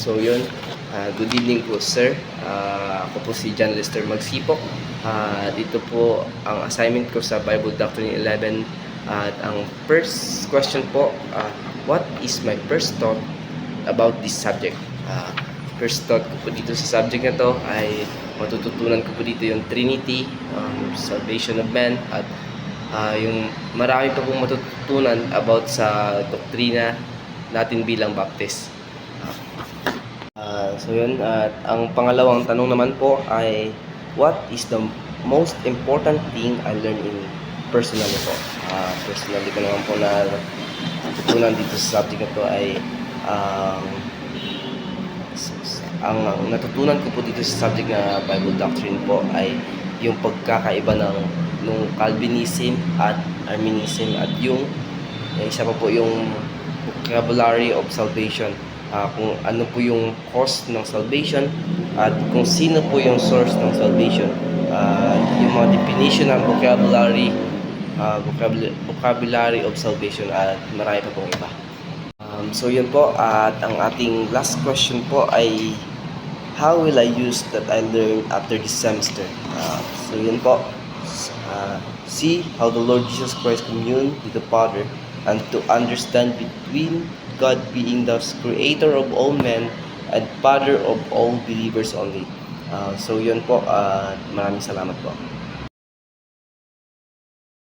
So yun, good evening po sir. Ako po si John Lester Magsipok. Dito po ang assignment ko sa Bible Doctrine 11. At ang first question po, what is my first thought about this subject? First thought ko po dito sa subject na to ay matututunan ko po dito yung Trinity, salvation of man, at yung marami pa pong matututunan about sa doktrina natin bilang Baptist. So yun, at ang pangalawang tanong naman po ay what is the most important thing I learned in personally po? Personally ko naman po na natutunan dito sa subject na to ay ang natutunan ko po dito sa subject na Bible Doctrine po ay yung pagkakaiba ng Calvinism at Arminianism, at yung isa pa po yung vocabulary of salvation, kung ano po yung cause ng salvation at kung sino po yung source ng salvation, yung mga definition ng vocabulary of salvation, at marami pa pong iba. So yun po, at ang ating last question po ay how will I use that I learned after this semester? So yun po, see how the Lord Jesus Christ communed with the Father, and to understand between God being the creator of all men and Father of all believers only. So yun po, maraming salamat po.